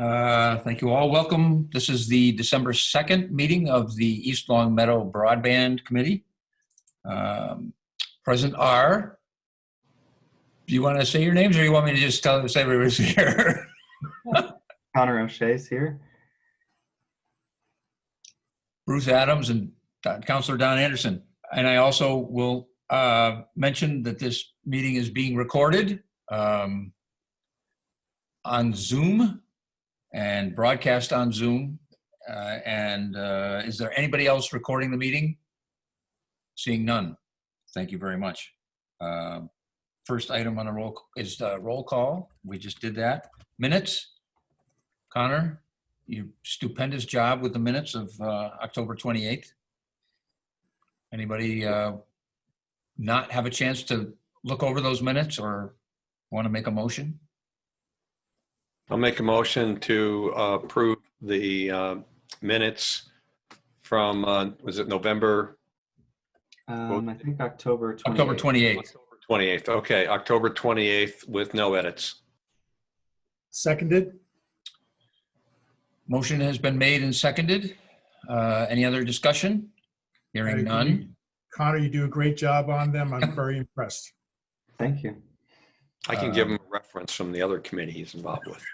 Thank you all. Welcome. This is the December 2nd meeting of the East Long Meadow Broadband Committee. Present are, do you want to say your names or you want me to just say everybody's here? Connor O'Shea's here. Bruce Adams and Councilor Don Anderson. And I also will mention that this meeting is being recorded on Zoom and broadcast on Zoom. Is there anybody else recording the meeting? Seeing none. Thank you very much. First item on the roll is the roll call. We just did that. Minutes. Connor, you stupendous job with the minutes of October 28th. Anybody not have a chance to look over those minutes or want to make a motion? I'll make a motion to approve the minutes from, was it November? I think October 28th. October 28th. October 28th. Okay, October 28th with no edits. Seconded. Motion has been made and seconded. Any other discussion? Hearing none. Connor, you do a great job on them. I'm very impressed. Thank you. I can give him a reference from the other committee he's involved with.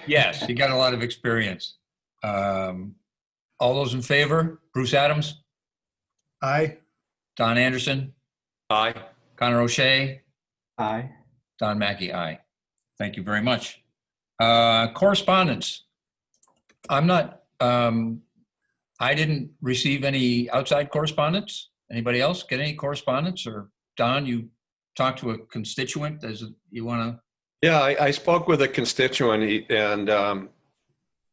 Yes, you got a lot of experience. All those in favor? Bruce Adams, Aye. Don Anderson, Aye. Connor O'Shea, Aye. Don Mackey, aye. Thank you very much. Correspondence. I'm not, I didn't receive any outside correspondence. Anybody else get any correspondence? Or Don, you talked to a constituent as you want to? Yeah, I spoke with a constituent and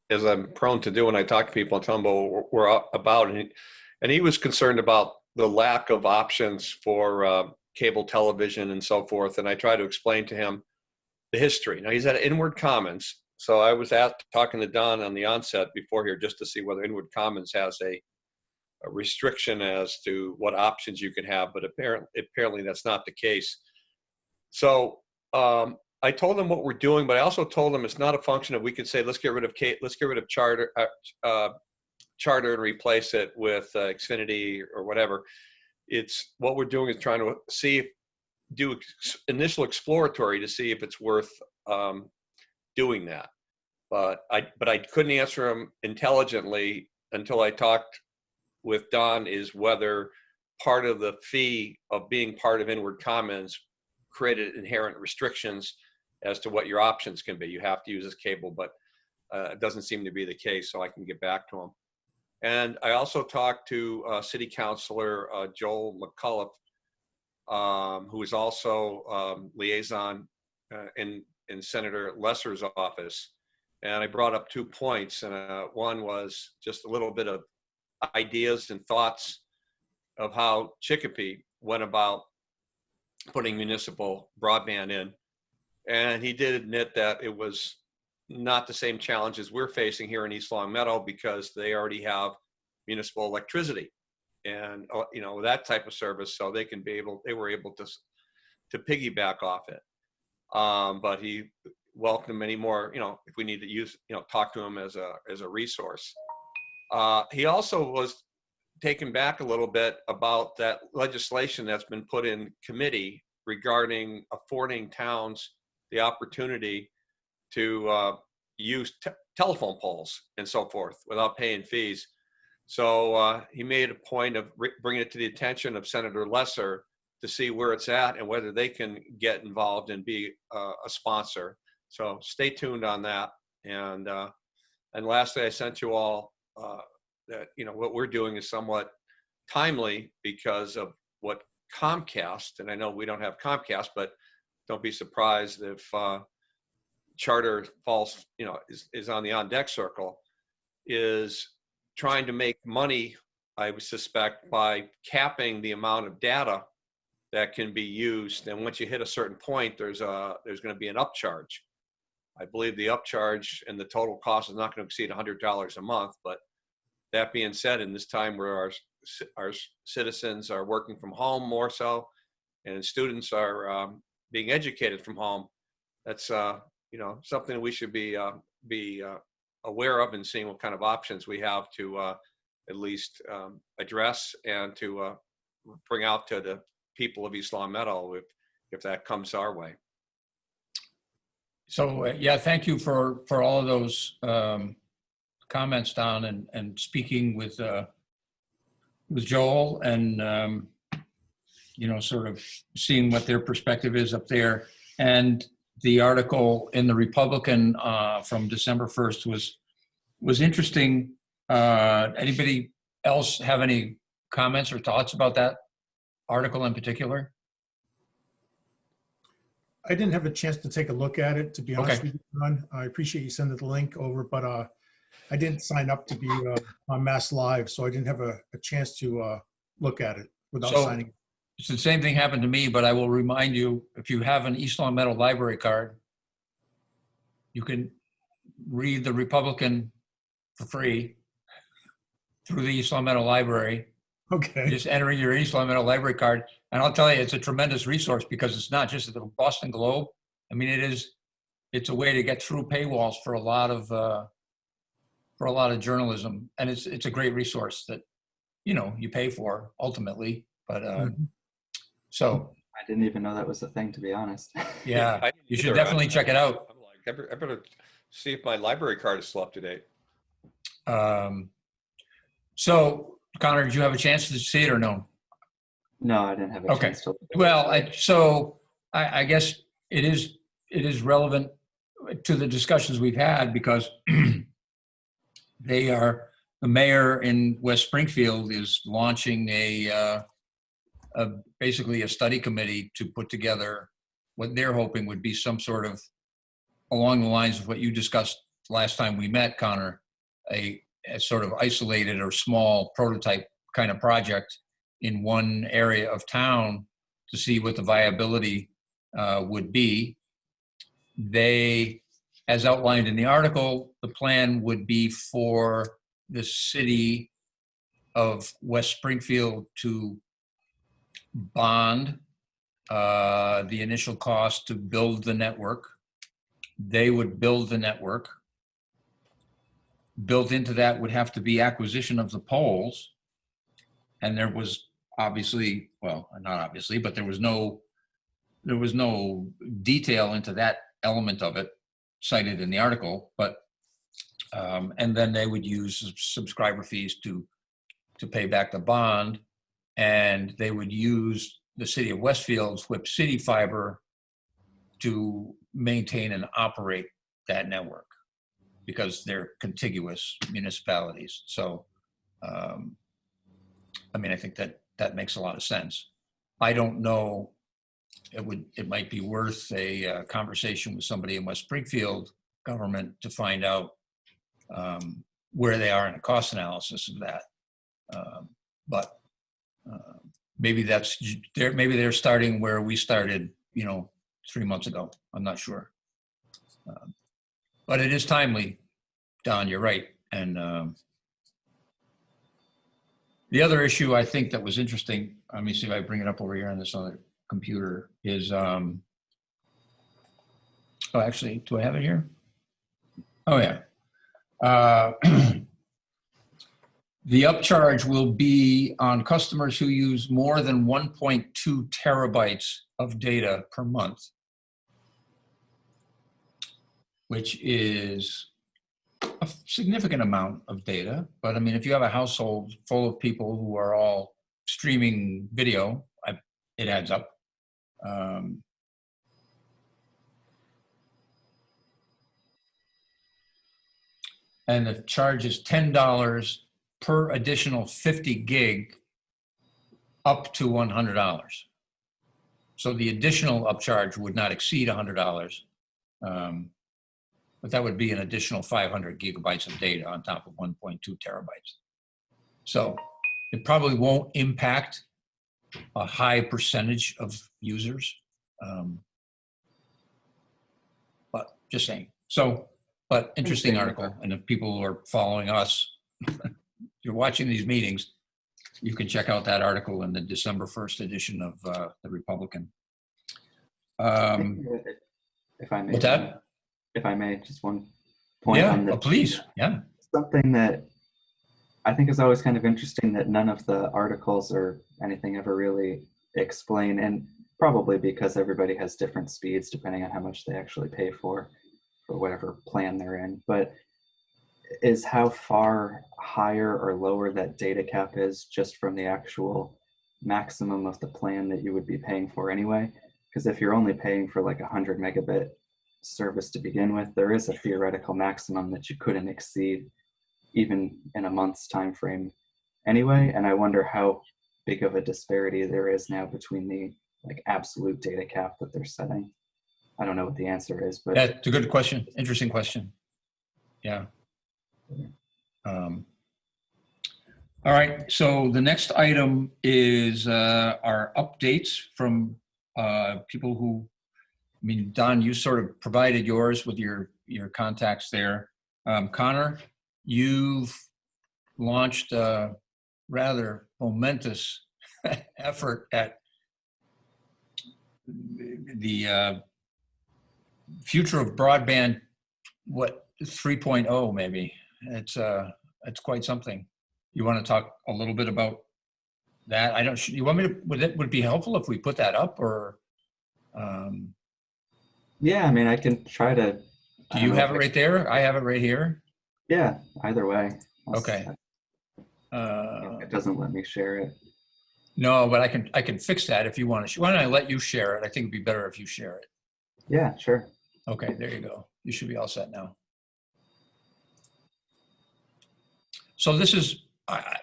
as I'm prone to do when I talk to people and tell them what we're about, and he was concerned about the lack of options for cable television and so forth. And I try to explain to him the history. Now he's at Inward Commons. So I was talking to Don on the onset before here just to see whether Inward Commons has a restriction as to what options you can have, but apparently that's not the case. So I told him what we're doing, but I also told him it's not a function of we could say let's get rid of Charter and replace it with Xfinity or whatever. It's what we're doing is trying to do initial exploratory to see if it's worth doing that. But I couldn't answer him intelligently until I talked with Don is whether part of the fee of being part of Inward Commons created inherent restrictions as to what your options can be. You have to use this cable, but it doesn't seem to be the case, so I can get back to him. And I also talked to City Councilor Joel McCullough, who is also liaison in Senator Lesser's office. And I brought up 2 points. And one was just a little bit of ideas and thoughts of how Chicopee went about putting municipal broadband in. And he did admit that it was not the same challenges we're facing here in East Long Meadow because they already have municipal electricity and that type of service, so they were able to piggyback off it. But he welcomed any more, if we need to use, talk to him as a resource. He also was taken back a little bit about that legislation that's been put in committee regarding affording towns the opportunity to use telephone poles and so forth without paying fees. So he made a point of bringing it to the attention of Senator Lesser to see where it's at and whether they can get involved and be a sponsor. So stay tuned on that. And lastly, I sent you all that what we're doing is somewhat timely because of what Comcast, and I know we don't have Comcast, but don't be surprised if Charter falls, is on the on-deck circle, is trying to make money, I would suspect, by capping the amount of data that can be used. And once you hit a certain point, there's going to be an upcharge. I believe the upcharge and the total cost is not going to exceed $100 a month. But that being said, in this time where our citizens are working from home more so, and students are being educated from home, that's something we should be aware of and seeing what kind of options we have to at least address and to bring out to the people of East Long Meadow if that comes our way. So yeah, thank you for all of those comments, Don, and speaking with Joel and sort of seeing what their perspective is up there. And the article in the Republican from December 1st was interesting. Anybody else have any comments or thoughts about that article in particular? I didn't have a chance to take a look at it, to be honest Okay. with you, Ron. I appreciate you sending the link over, but I didn't sign up to be on Mass Live, so I didn't have a chance to look at it without So- signing. It's the same thing happened to me, but I will remind you, if you have an East Long Meadow library card, you can read the Republican for free through the East Long Meadow Library. Okay. Just entering your East Long Meadow library card. And I'll tell you, it's a tremendous resource because it's not just the Boston Globe. I mean, it's a way to get through paywalls for a lot of journalism. And it's a great resource that, you pay for ultimately, but so I didn't even know that was a thing, to be honest. yeah, I didn't you should either. definitely check it out. I'm like, I better see if my library card is still up to date. So Connor, did you have a chance to see it or no? No, I didn't have a Okay. chance to. Well, I guess it is relevant to the discussions we've had because the mayor in West Springfield is launching basically a study committee to put together what they're hoping would be some sort of, along the lines of what you discussed last time we met, Connor, a sort of isolated or small prototype kind of project in one area of town to see what the viability would be. They, as outlined in the article, the plan would be for the city of West Springfield to bond the initial cost to build the network. They would build the network. Built into that would have to be acquisition of the poles. And there was obviously, well, not obviously, but there was no detail into that element of it cited in the article, but and then they would use subscriber fees to pay back the bond, and they would use the city of Westfield's Whip City Fiber to maintain and operate that network because they're contiguous municipalities. So, I mean, I think that makes a lot of sense. I don't know, it might be worth a conversation with somebody in West Springfield government to find out where they are in a cost analysis of that. But maybe they're starting where we started, 3 months ago. I'm not sure. But it is timely, Don, you're right. And the other issue I think that was interesting, let me see if I bring it up over here on this other computer, is, oh, actually, do I have it here? Oh, yeah. The upcharge will be on customers who use more than 1.2 terabytes of data per month, which is a significant amount of data. But I mean, if you have a household full of people who are all streaming video, it adds up. And the charge is $10 per additional 50 gig up to $100. So the additional upcharge would not exceed $100. But that would be an additional 500 gigabytes of data on top of 1.2 terabytes. So it probably won't impact a high percentage of users. But just saying. So, but interesting article. And if people are following us, if you're watching these meetings, you can check out that article in the December 1st edition of the Republican. If I may. What's that? If I may, just one point Yeah, on the please. Yeah. something that I think is always kind of interesting that none of the articles or anything ever really explain, and probably because everybody has different speeds depending on how much they actually pay for whatever plan they're in, but is how far higher or lower that data cap is just from the actual maximum of the plan that you would be paying for anyway. Because if you're only paying for like 100 megabit service to begin with, there is a theoretical maximum that you couldn't exceed even in a month's time frame anyway. And I wonder how big of a disparity there is now between the like absolute data cap that they're setting. I don't know what the answer is, but That's a good question. Interesting question. Yeah. All right. So the next item is our updates from people who, I mean, Don, you sort of provided yours with your contacts there. Connor, you've launched a rather momentous effort at the future of broadband, what, 3.0 maybe. It's quite something. You want to talk a little bit about that? I don't, you want me to, would it be helpful if we put that up, or yeah, I mean, I can try to. do you have it right there? I have it right here. Yeah, either way. Okay. It doesn't let me share it. No, but I can fix that if you want to. Why don't I let you share it? I think it'd be better if you share it. Yeah, sure. Okay, there you go. You should be all set now. So this is, I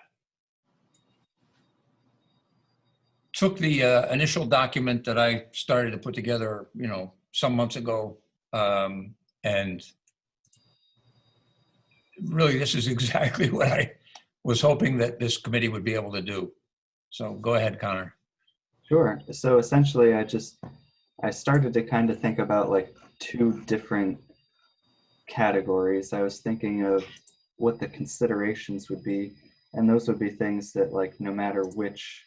took the initial document that I started to put together, you know, some months ago, and really this is exactly what I was hoping that this committee would be able to do. So go ahead, Connor. Sure. So essentially, I started to kind of think about like two different categories. I was thinking of what the considerations would be, and those would be things that like no matter which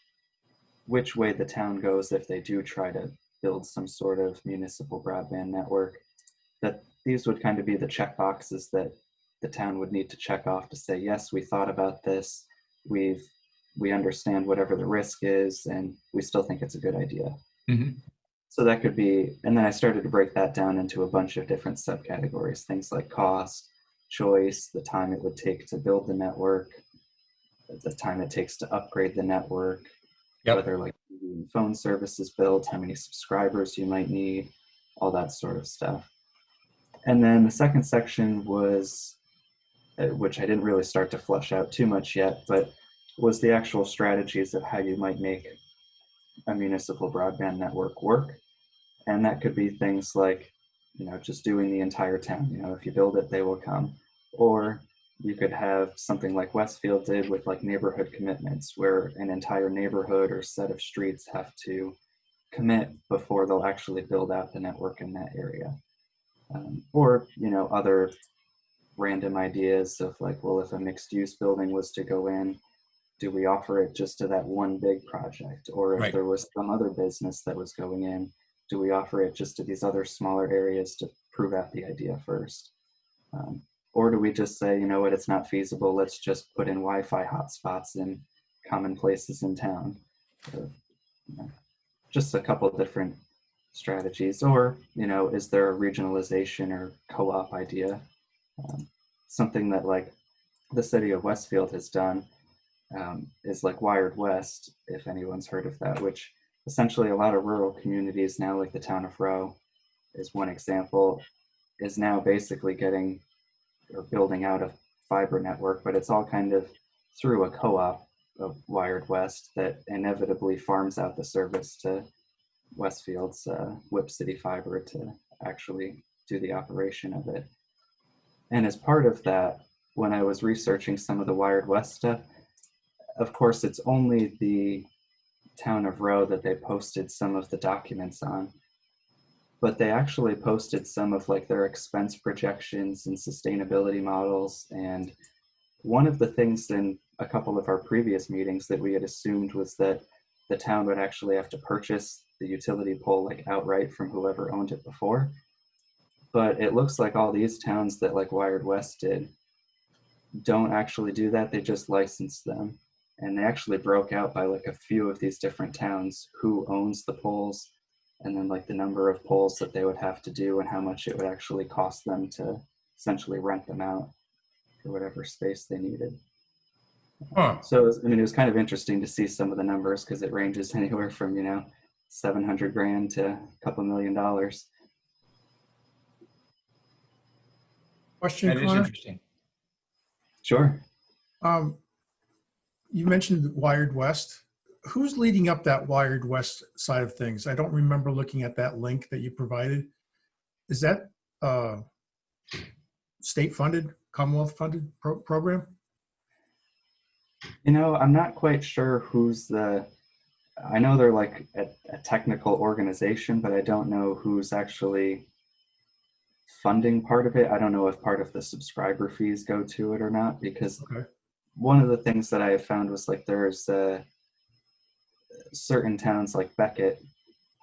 way the town goes, if they do try to build some sort of municipal broadband network, that these would kind of be the check boxes that the town would need to check off to say, yes, we thought about this, we understand whatever the risk is, and we still think it's a good idea. Mm-hmm. So that could be, and then I started to break that down into a bunch of different subcategories, things like cost, choice, the time it would take to build the network, the time it takes to upgrade the network, Yep. whether like phone service is built, how many subscribers you might need, all that sort of stuff. And then the second section was, which I didn't really start to flesh out too much yet, but was the actual strategies of how you might make a municipal broadband network work. And that could be things like, you know, just doing the entire town, you know, if you build it, they will come. Or you could have something like Westfield did with like neighborhood commitments, where an entire neighborhood or set of streets have to commit before they'll actually build out the network in that area. Or, you know, other random ideas of like, well, if a mixed use building was to go in, do we offer it just to that one big project? Or if Right. there was some other business that was going in, do we offer it just to these other smaller areas to prove out the idea first? Or do we just say, you know what, it's not feasible, let's just put in Wi-Fi hotspots in common places in town? Or, you know, just a couple of different strategies. Or, you know, is there a regionalization or co-op idea? Something that like the city of Westfield has done is like Wired West, if anyone's heard of that, which essentially a lot of rural communities now, like the town of Rowe is one example, is now basically getting or building out a fiber network, but it's all kind of through a co-op of Wired West that inevitably farms out the service to Westfield's Whip City Fiber to actually do the operation of it. And as part of that, when I was researching some of the Wired West stuff, of course, it's only the town of Rowe that they posted some of the documents on, but they actually posted some of like their expense projections and sustainability models. And one of the things in a couple of our previous meetings that we had assumed was that the town would actually have to purchase the utility pole like outright from whoever owned it before. But it looks like all these towns that like Wired West did don't actually do that. They just license them. And they actually broke out by like a few of these different towns who owns the poles, and then like the number of poles that they would have to do and how much it would actually cost them to essentially rent them out for whatever space they needed. Huh. So it was kind of interesting to see some of the numbers, because it ranges anywhere from 700 grand to a couple $1 million. Question, That is Connor? interesting. Sure. You mentioned Wired West. Who's leading up that Wired West side of things? I don't remember looking at that link that you provided. Is that state funded, Commonwealth funded program? I'm not quite sure I know they're like a technical organization, but I don't know who's actually funding part of it. I don't know if part of the subscriber fees go to it or not, because Okay. one of the things that I have found was like there's certain towns like Beckett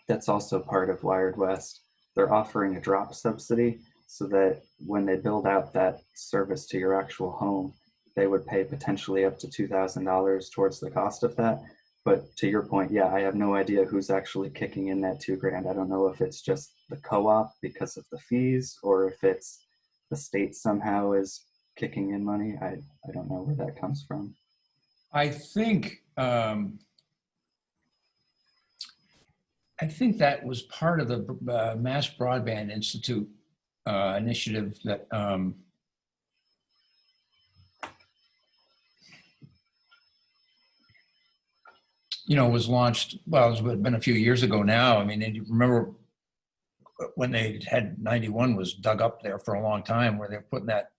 that's also part of Wired West. They're offering a drop subsidy so that when they build out that service to your actual home, they would pay potentially up to $2,000 towards the cost of that. But to your point, yeah, I have no idea who's actually kicking in that $2,000. I don't know if it's just the co-op because of the fees, or if it's the state somehow is kicking in money. I don't know where that comes from. I think that was part of the Mass Broadband Institute initiative that was launched. Well, it's been a few years ago now. I mean, and you remember when they had 91 was dug up there for a long time, where they're putting that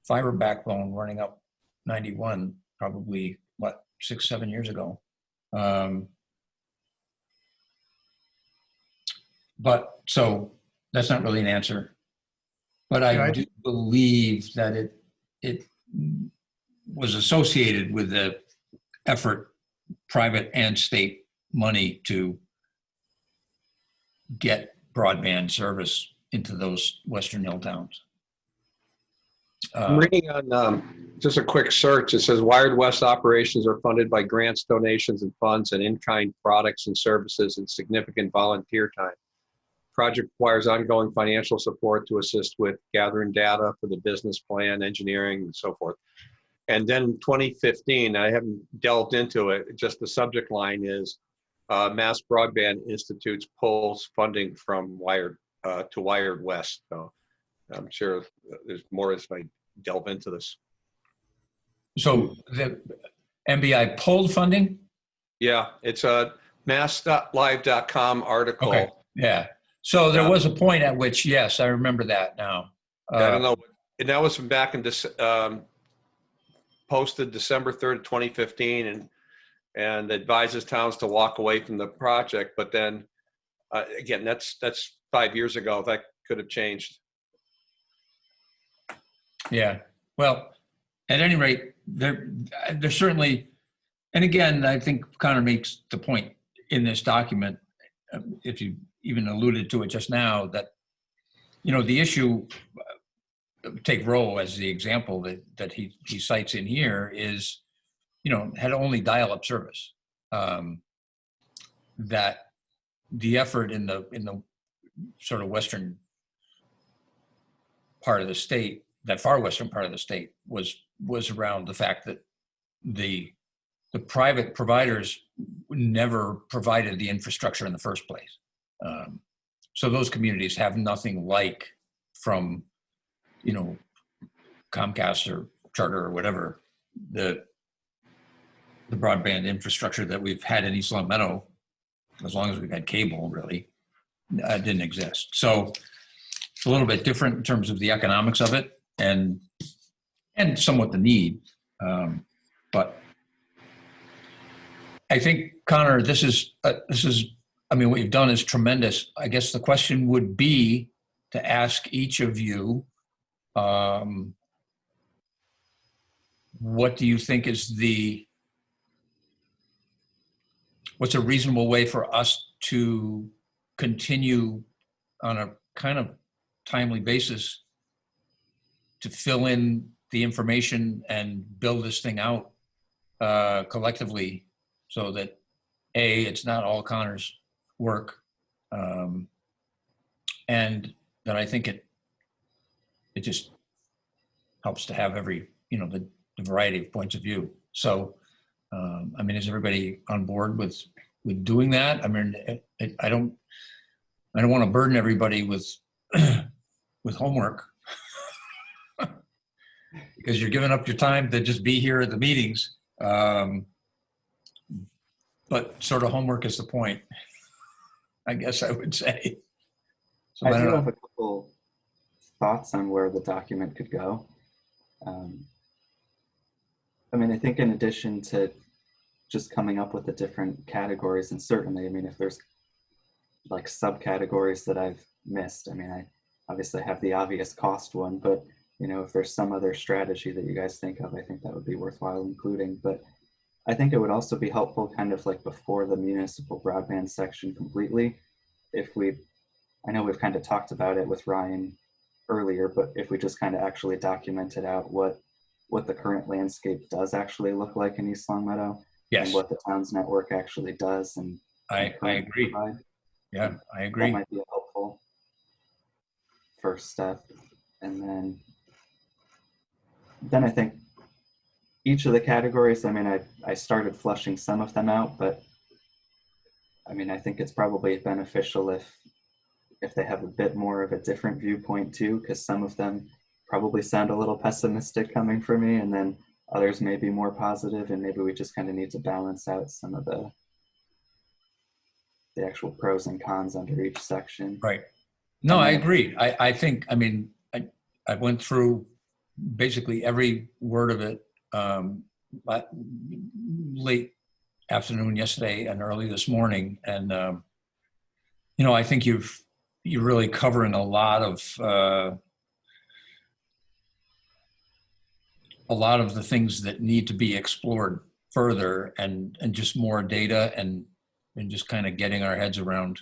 fiber backbone running up 91, probably 6, 7 years ago. But so that's not really an answer. But I do believe that it was associated with the effort, private and state money, to get broadband service into those Western Hill towns. I'm reading on just a quick search. It says Wired West operations are funded by grants, donations, and funds, and in-kind products and services, and significant volunteer time. Project requires ongoing financial support to assist with gathering data for the business plan, engineering, and so forth. And then in 2015, I haven't delved into it, just the subject line is Mass Broadband Institute's pulls funding from Wired to Wired West. So I'm sure there's more as I delve into this. So the MBI pulled funding? Yeah, it's a mass.live.com article. Okay, yeah. So there was a point at which, yes, I remember that now. I don't know. And that was from back in this, posted December 3rd, 2015, and advises towns to walk away from the project. But then, again, that's 5 years ago. That could have changed. Yeah. Well, at any rate, there certainly, and again, I think Connor makes the point in this document, if you even alluded to it just now, that, the issue, take Roe as the example that he cites in here, is, had only dial-up service. That the effort in the sort of western part of the state, that far western part of the state, was around the fact that the private providers never provided the infrastructure in the first place. So those communities have nothing like, from, Comcast or Charter or whatever, the broadband infrastructure that we've had in East Long Meadow, as long as we've had cable, really, didn't exist. So it's a little bit different in terms of the economics of it, and somewhat the need. But I think, Connor, this is, I mean, what you've done is tremendous. I guess the question would be to ask each of you, what do you think is what's a reasonable way for us to continue on a kind of timely basis to fill in the information and build this thing out collectively, so that it's not all Connor's work, and that I think it just helps to have every, the variety of points of view. So, I mean, is everybody on board with doing that? I mean, I don't want to burden everybody with with homework, because you're giving up your time to just be here at the meetings. But sort of homework is the point, I guess I would say. So I I do don't know. have a couple thoughts on where the document could go. I mean, I think in addition to just coming up with the different categories, and certainly, I mean, if there's like subcategories that I've missed, I mean, I obviously have the obvious cost one, but if there's some other strategy that you guys think of, I think that would be worthwhile including. But I think it would also be helpful kind of like before the municipal broadband section completely, if I know we've kind of talked about it with Ryan earlier, but if we just kind of actually documented out what the current landscape does actually look like in East Longmeadow, Yes, and what the town's network actually does, and I currently agree. provide, Yeah, I that agree. might be a helpful first step. And then I think each of the categories, I mean, I started flushing some of them out, but I mean, I think it's probably beneficial if they have a bit more of a different viewpoint too, because some of them probably sound a little pessimistic coming from me, and then others may be more positive, and maybe we just kind of need to balance out some of the actual pros and cons under each section. Right. No, And I then- agree. I think, I mean, I went through basically every word of it late afternoon yesterday and early this morning. And, I think you're really covering a lot of the things that need to be explored further, and just more data, and just kind of getting our heads around,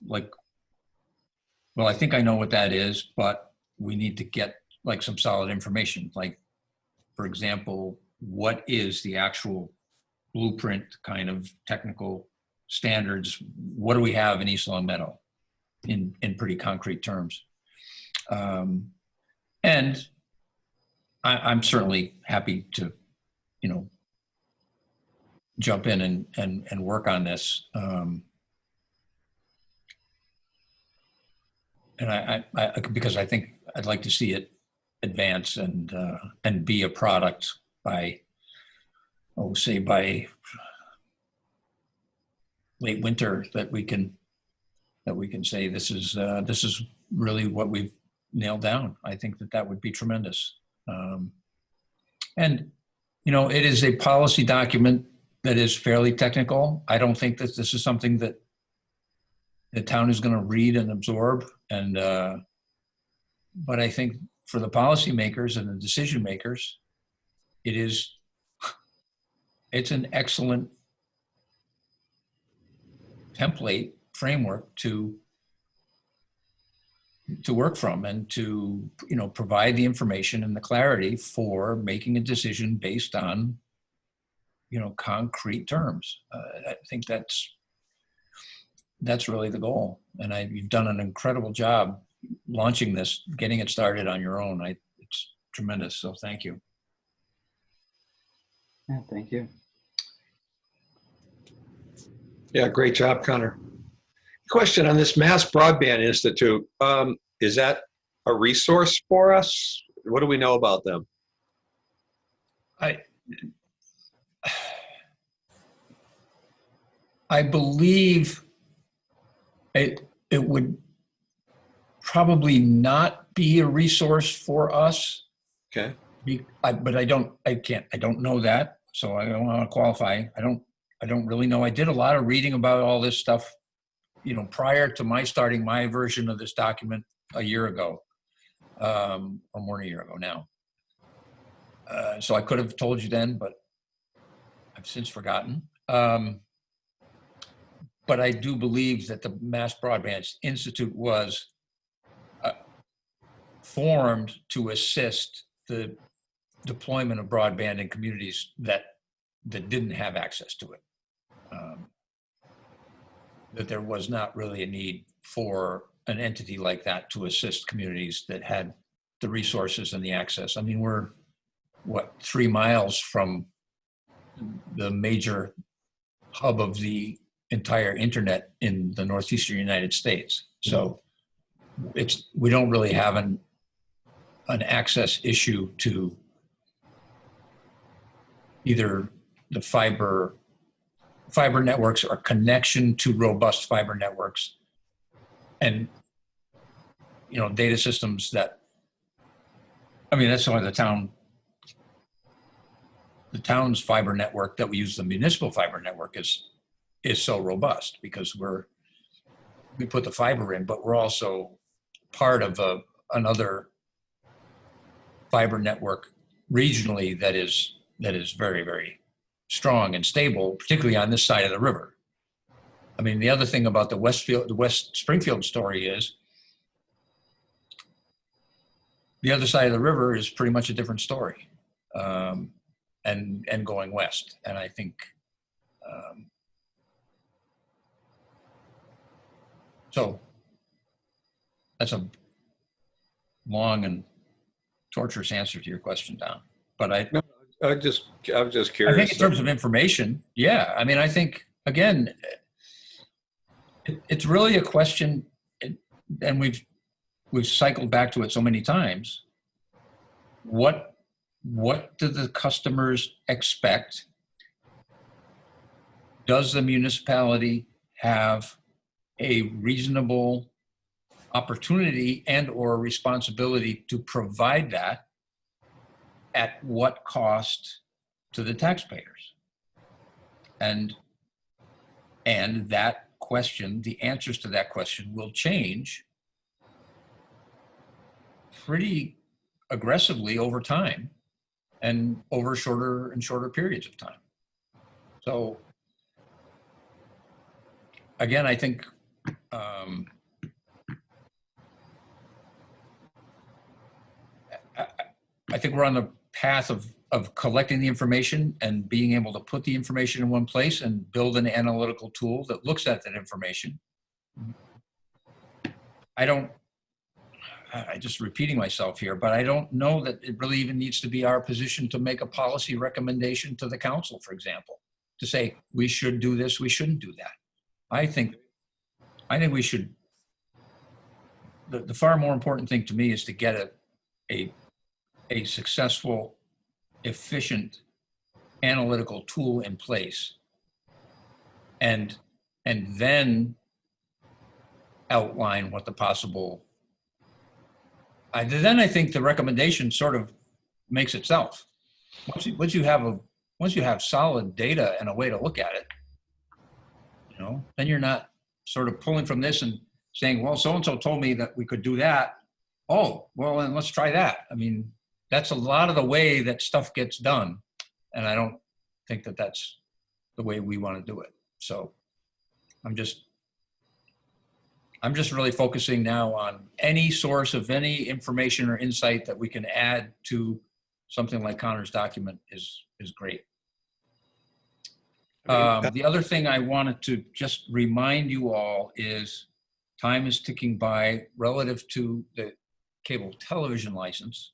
like, well, I think I know what that is, but we need to get like some solid information. Like, for example, what is the actual blueprint kind of technical standards? What do we have in East Longmeadow in pretty concrete terms? And I'm certainly happy to, jump in and work on this. And I because I think I'd like to see it advance and be a product by, say by late winter, that we can say this is really what we've nailed down. I think that would be tremendous. And it is a policy document that is fairly technical. I don't think that this is something that the town is going to read and absorb. And but I think for the policymakers and the decision makers, it's an excellent template framework to work from, and to provide the information and the clarity for making a decision based on concrete terms. I think that's really the goal. And you've done an incredible job launching this, getting it started on your own. It's tremendous. So thank you. Yeah, thank you. Yeah, great job, Connor. Question on this Mass Broadband Institute. Is that a resource for us? What do we know about them? I believe it would probably not be a resource for us. Okay. But I don't know that. So I don't want to qualify. I don't really know. I did a lot of reading about all this stuff, prior to my starting my version of this document a year ago, or more than a year ago now. So I could have told you then, but I've since forgotten. But I do believe that the Mass Broadband Institute was formed to assist the deployment of broadband in communities that didn't have access to it. That there was not really a need for an entity like that to assist communities that had the resources and the access. I mean, we're, what, 3 miles from the major hub of the entire internet in the northeastern United States. So we don't really have an access issue to either the fiber networks or connection to robust fiber networks, and data systems that, I mean, that's why the town's fiber network that we use, the municipal fiber network, is so robust, because we put the fiber in, but we're also part of another fiber network regionally that is very, very strong and stable, particularly on this side of the river. I mean, the other thing about the West Springfield story is the other side of the river is pretty much a different story, and going west. And I think, so that's a long and torturous answer to your question, Don. But I was just curious. I think in terms of information, yeah. I mean, I think, again, it's really a question, and we've cycled back to it so many times. What do the customers expect? Does the municipality have a reasonable opportunity and or responsibility to provide that? At what cost to the taxpayers? And that question, the answers to that question will change pretty aggressively over time and over shorter and shorter periods of time. So again, I think I think we're on the path of collecting the information and being able to put the information in one place and build an analytical tool that looks at that information. I just repeating myself here, but I don't know that it really even needs to be our position to make a policy recommendation to the council, for example, to say, we should do this, we shouldn't do that. I think we should, the far more important thing to me is to get a successful, efficient analytical tool in place, and then outline what the possible. Then I think the recommendation sort of makes itself. Once you have solid data and a way to look at it, then you're not sort of pulling from this and saying, well, so and so told me that we could do that. Oh, well, then let's try that. I mean, that's a lot of the way that stuff gets done. And I don't think that that's the way we want to do it. So I'm just really focusing now on any source of any information or insight that we can add to something like Connor's document is great. The other thing I wanted to just remind you all is time is ticking by relative to the cable television license.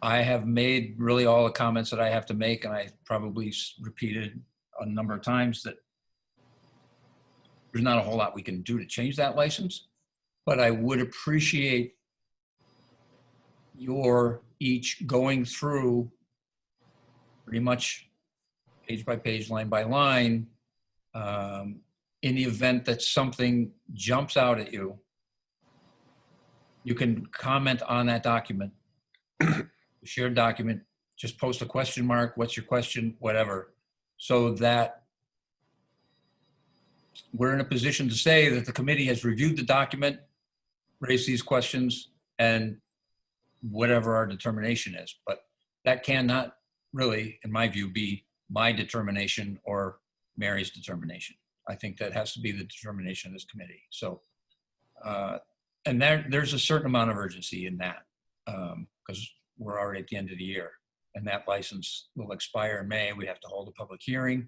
I have made really all the comments that I have to make, and I probably repeated a number of times that there's not a whole lot we can do to change that license, but I would appreciate your each going through pretty much page by page, line by line, in the event that something jumps out at you. You can comment on that document, the shared document, just post a question mark, what's your question, whatever, so that we're in a position to say that the committee has reviewed the document, raised these questions, and whatever our determination is. But that cannot really, in my view, be my determination or Mary's determination. I think that has to be the determination of this committee. So And there's a certain amount of urgency in that, because we're already at the end of the year, and that license will expire in May. We have to hold a public hearing.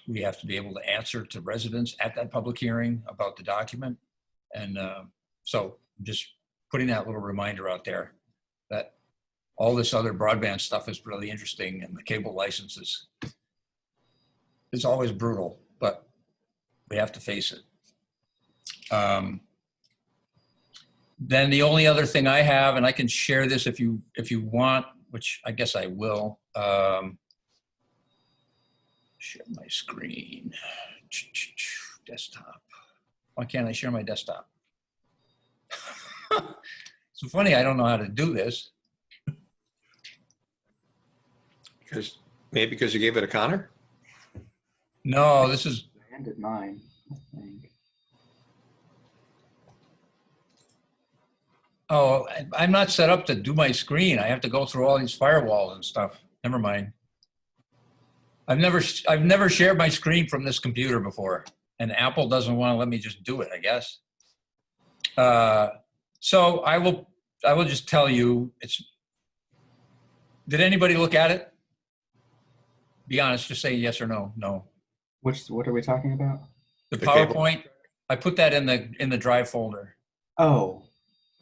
We have to be able to answer to residents at that public hearing about the document. And so I'm just putting that little reminder out there that all this other broadband stuff is really interesting, and the cable licenses is always brutal, but we have to face it. Then the only other thing I have, and I can share this if you want, which I guess I will, share my screen, desktop. Why can't I share my desktop? So funny, I don't know how to do this. Maybe because you gave it a Connor? No, this is, I ended mine, I think. oh, I'm not set up to do my screen. I have to go through all these firewalls and stuff. Never mind. I've never shared my screen from this computer before, and Apple doesn't want to let me just do it, I guess. So I will just tell you, did anybody look at it? Be honest, just say yes or no. No. What are we talking about? The The cable. PowerPoint, I put that in the drive folder. Oh,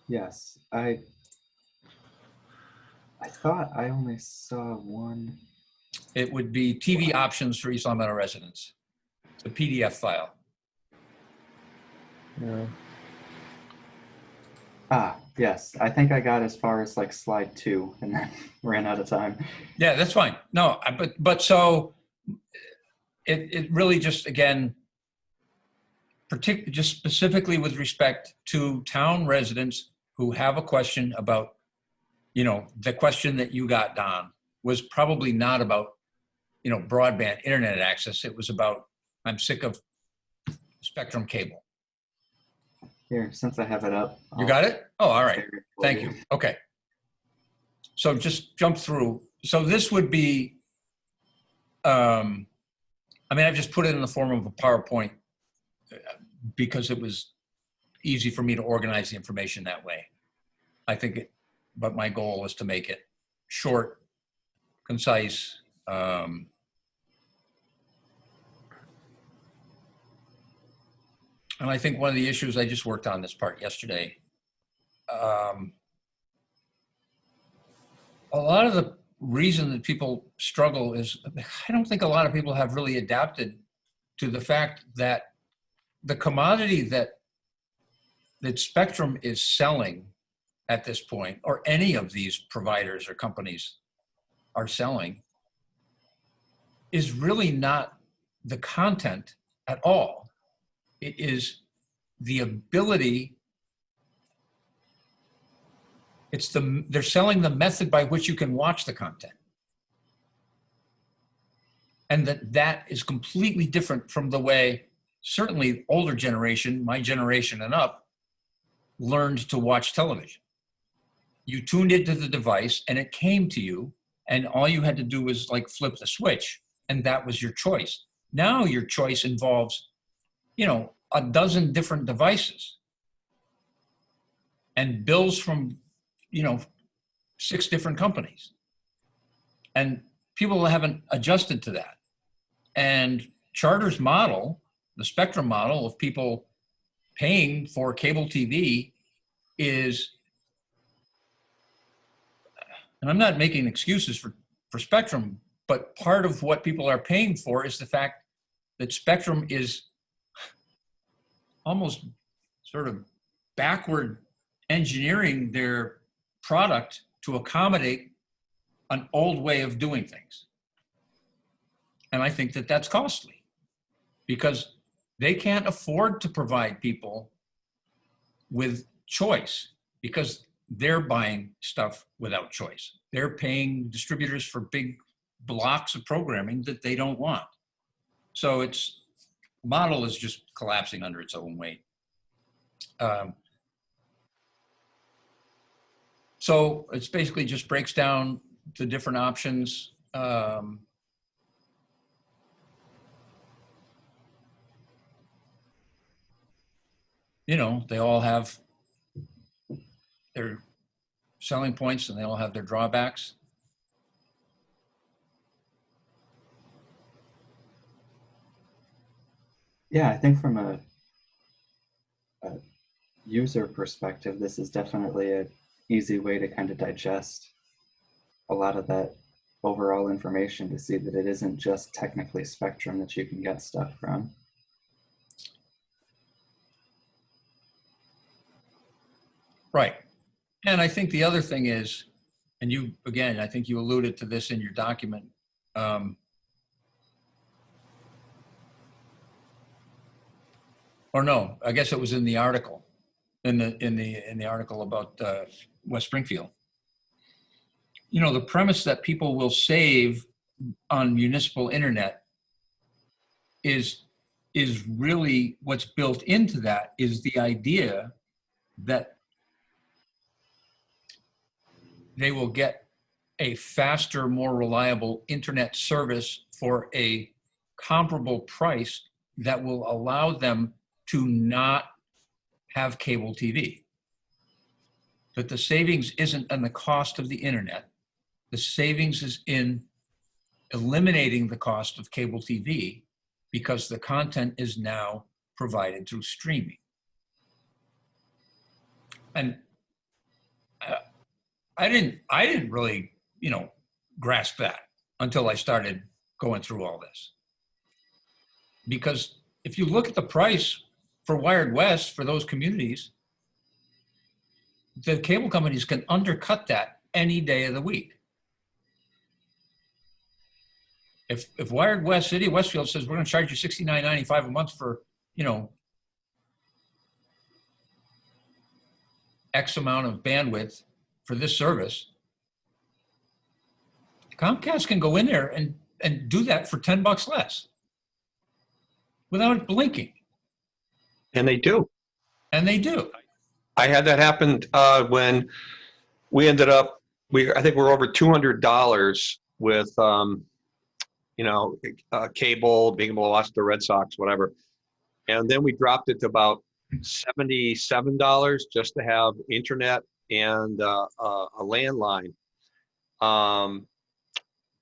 yes. I thought I only saw one. It would be TV options for East Long Meadow residents. It's a PDF file. Yes. I think I got as far as like slide 2 and then ran out of time. Yeah, that's fine. No, but so it really just, again, just specifically with respect to town residents who have a question about, the question that you got, Don, was probably not about, broadband internet access. It was about, I'm sick of Spectrum cable. Here, since I have it up. You got it? Oh, all right. share it for Thank you. Okay. So just jump through. So this would be, I've just put it in the form of a PowerPoint because it was easy for me to organize the information that way. But my goal is to make it short, concise, and I think one of the issues, I just worked on this part yesterday. A lot of the reason that people struggle is, I don't think a lot of people have really adapted to the fact that the commodity that Spectrum is selling at this point, or any of these providers or companies are selling, is really not the content at all. It is the ability. They're selling the method by which you can watch the content. And that is completely different from the way, certainly older generation, my generation and up, learned to watch television. You tuned into the device and it came to you, and all you had to do was like flip the switch, and that was your choice. Now your choice involves, a dozen different devices and bills from, 6 different companies. And people haven't adjusted to that. And Charter's model, the Spectrum model of people paying for cable TV is, and I'm not making excuses for Spectrum, but part of what people are paying for is the fact that Spectrum is almost sort of backward engineering their product to accommodate an old way of doing things. And I think that that's costly because they can't afford to provide people with choice because they're buying stuff without choice. They're paying distributors for big blocks of programming that they don't want. So model is just collapsing under its own weight. So it's basically just breaks down the different options. you know, they all have their selling points and they all have their drawbacks. Yeah, I think from a user perspective, this is definitely an easy way to kind of digest a lot of that overall information to see that it isn't just technically Spectrum that you can get stuff from. Right. And I think the other thing is, and you, again, I think you alluded to this in your document. Or no, I guess it was in the article, in the article about West Springfield. You know, the premise that people will save on municipal internet is really what's built into that is the idea that they will get a faster, more reliable internet service for a comparable price that will allow them to not have cable TV. That the savings isn't on the cost of the internet. The savings is in eliminating the cost of cable TV because the content is now provided through streaming. And I didn't really, you know, grasp that until I started going through all this. Because if you look at the price for Wired West for those communities, the cable companies can undercut that any day of the week. If Wired West, City of Westfield says we're going to charge you $69.95 a month for, you know, X amount of bandwidth for this service, Comcast can go in there and do that for $10 less without blinking. And they do. And they do. I had that happen when we ended up, I think we're over $200 with, you know, cable, being able to watch the Red Sox, whatever. And then we dropped it to about $77 just to have internet and a landline. And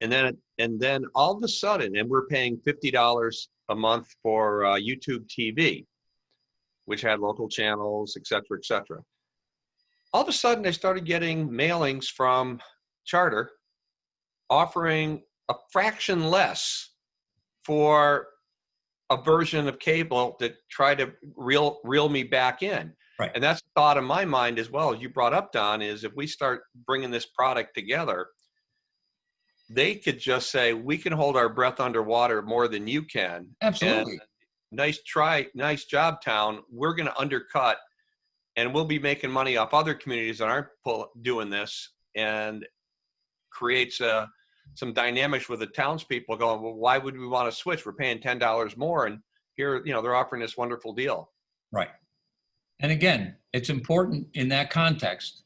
then all of a sudden, and we're paying $50 a month for YouTube TV, which had local channels, et cetera, et cetera. All of a sudden, I started getting mailings from Charter offering a fraction less for a version of cable that try to reel me back in. Right. And that's the thought in my mind as well, as you brought up, Don, is if we start bringing this product together, they could just say, we can hold our breath underwater more than you can. Absolutely. And nice try, nice job, town. We're going to undercut, and we'll be making money off other communities that aren't doing this, and creates some dynamics with the townspeople going, well, why would we want to switch? We're paying $10 more, and here, you know, they're offering this wonderful deal. Right. And again, it's important in that context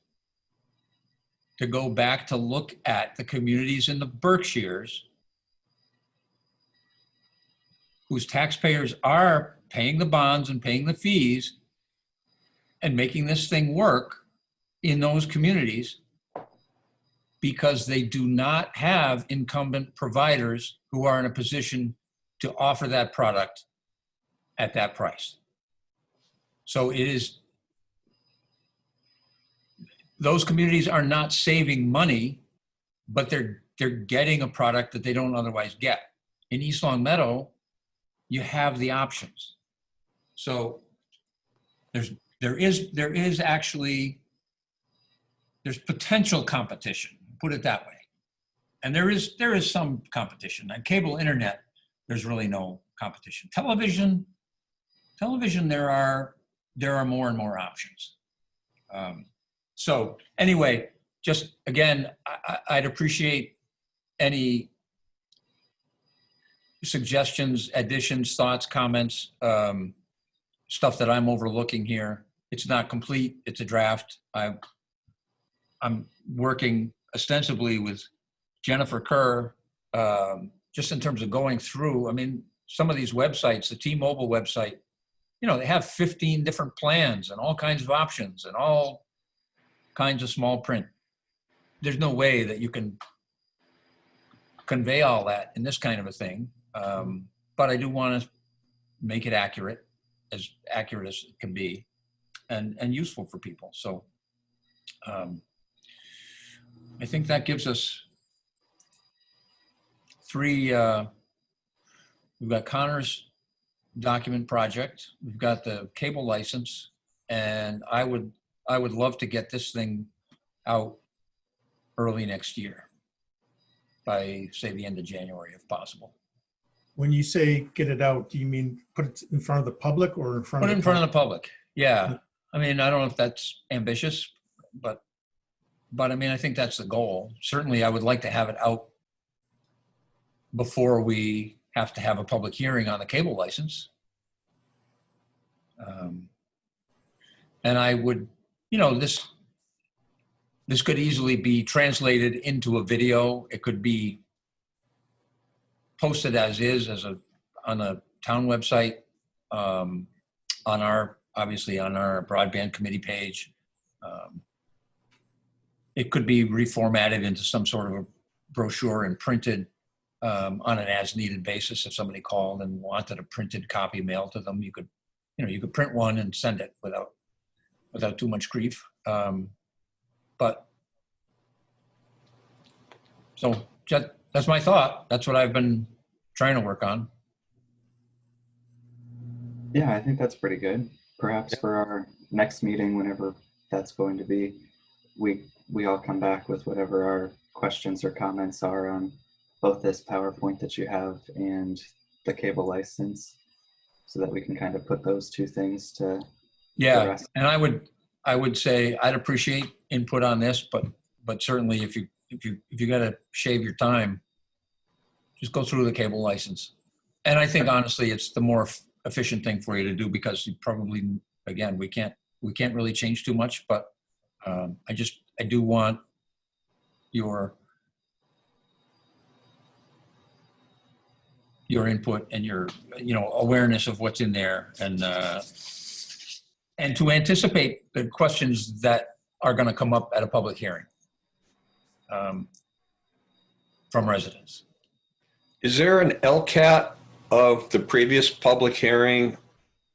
to go back to look at the communities in the Berkshires whose taxpayers are paying the bonds and paying the fees and making this thing work in those communities because they do not have incumbent providers who are in a position to offer that product at that price. So it is, those communities are not saving money, but they're getting a product that they don't otherwise get. In East Long Meadow, you have the options. So there's potential competition, put it that way. And there is some competition. On cable internet, there's really no competition. Television, there are more and more options. So anyway, just again, I'd appreciate any suggestions, additions, thoughts, comments, stuff that I'm overlooking here. It's not complete, it's a draft. I'm working ostensibly with Jennifer Kerr, just in terms of going through. I mean, some of these websites, the T-Mobile website they have 15 different plans and all kinds of options and all kinds of small print. There's no way that you can convey all that in this kind of a thing. But I do want to make it accurate as it can be, and useful for people. So I think that gives us three. We've got Connor's document project. We've got the cable license, and I would love to get this thing out early next year, by say the end of January, if possible. When you say get it out, do you mean put it in front of the public or in front Put of it the in front of the public. Yeah. I mean, I don't know if that's ambitious, but I mean, I think that's the goal. Certainly, I would like to have it out before we have to have a public hearing on the cable license. And I would, this could easily be translated into a video. It could be posted as is, on a town website, obviously on our broadband committee page. It could be reformatted into some sort of a brochure and printed on an as-needed basis. If somebody called and wanted a printed copy mailed to them, you could print one and send it without too much grief. But so that's my thought. That's what I've been trying to work on. Yeah, I think that's pretty good. Perhaps for our next meeting, whenever that's going to be, we all come back with whatever our questions or comments are on both this PowerPoint that you have and the cable license, so that we can kind of put those two things to Yeah, rest. and I would say I'd appreciate input on this, but certainly if you got to shave your time, just go through the cable license. And I think honestly, it's the more efficient thing for you to do, because you probably, again, we can't really change too much, but I do want your input and your awareness of what's in there, and to anticipate the questions that are going to come up at a public hearing from residents. Is there an LCAT of the previous public hearing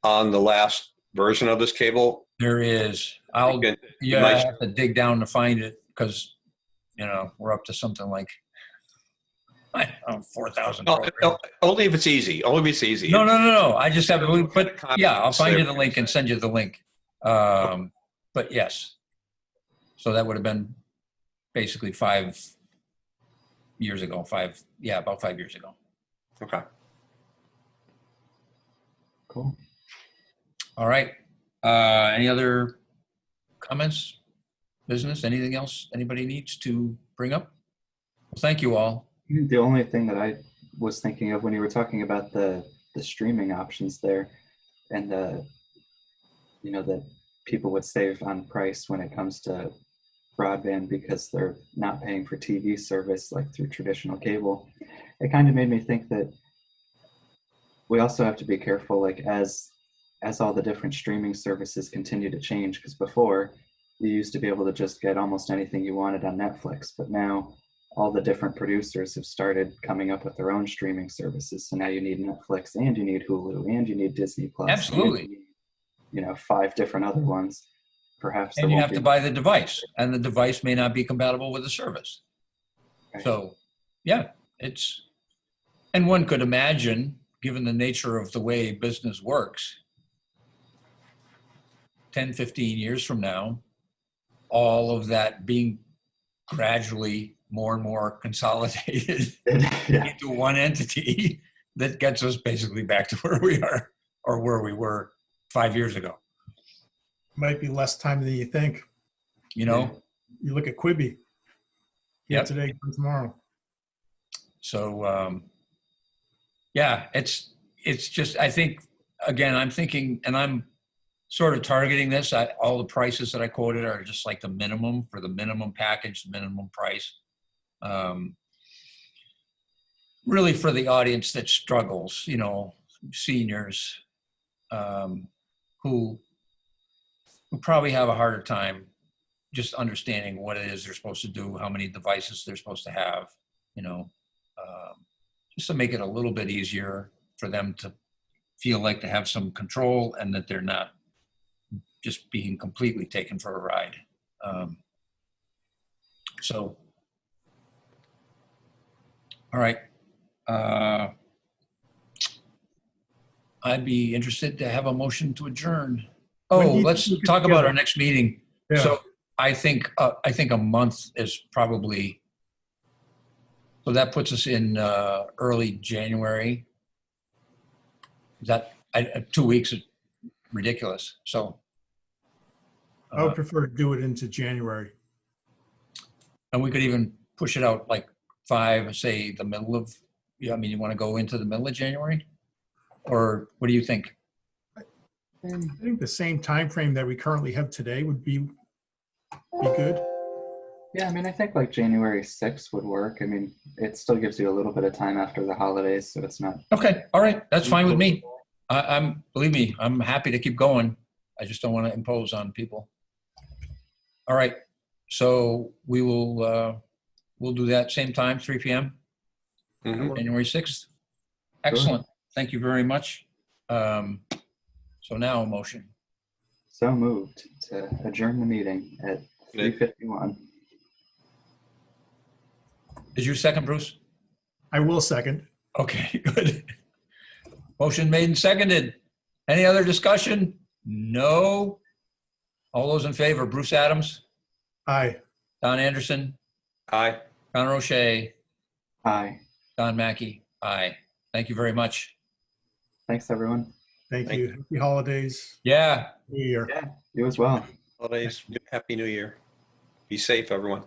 on the last version of this cable? There is. I have to dig down to find it, because we're up to something like 4,000. Only if it's easy. Only if it's easy. No. I just have, but yeah, I'll find you the link and send you the link. But yes, so that would have been basically 5 years ago. About 5 years ago. Okay. Cool. All right. Any other comments? Business? Anything else anybody needs to bring up? Well, thank you all. The only thing that I was thinking of when you were talking about the streaming options there, and that people would save on price when it comes to broadband because they're not paying for TV service like through traditional cable. It kind of made me think that we also have to be careful, like as all the different streaming services continue to change, because before you used to be able to just get almost anything you wanted on Netflix, but now all the different producers have started coming up with their own streaming services. So now you need Netflix, and you need Hulu, and you need Disney Plus. Absolutely. And 5 different other ones. Perhaps. And you have to buy the device, and the device may not be compatible with the service. Right. So yeah, and one could imagine, given the nature of the way business works, 10, 15 years from now, all of that being gradually more and more consolidated into one entity that gets us basically back to where we are, or where we were 5 years ago. Might be less time than you think. You look at Quibi. Yep. Today, tomorrow. So it's just, I think, again, I'm thinking, and I'm sort of targeting this. All the prices that I quoted are just like the minimum for the minimum package, the minimum price. Really for the audience that struggles, seniors, who probably have a harder time just understanding what it is they're supposed to do, how many devices they're supposed to have, you know, just to make it a little bit easier for them to feel like they have some control and that they're not just being completely taken for a ride. So, all right. I'd be interested to have a motion to adjourn. When do Oh, you let's think we could talk about together? our next meeting. Yeah. So I think a month is probably, so that puts us in early January. Is that 2 weeks is ridiculous. So, I would prefer to do it into January. and we could even push it out like say the middle of, yeah, I mean, you want to go into the middle of January? Or what do you think? I think the same time frame that we currently have today would be good. Yeah, I mean, I think like January 6th would work. I mean, it still gives you a little bit of time after the holidays, so it's not. Okay, all right, that's fine with me. Believe me, I'm happy to keep going. I just don't want to impose on people. All right, so we will, we'll do that same time, 3 p.m., Mhm. January 6th. Excellent, thank you very much. So now a motion. So moved to adjourn the meeting at 3:51. Did you second, Bruce? I will second. Okay, good. Motion made and seconded. Any other discussion? No. All those in favor, Bruce Adams, Aye. Don Anderson, Aye. Conor O'Shea, Aye. Don Mackey, aye. Thank you very much. Thanks, everyone. Thank Thank you. Happy holidays. Yeah. New Year. Yeah, you as well. Holidays. Happy New Year. Be safe, everyone.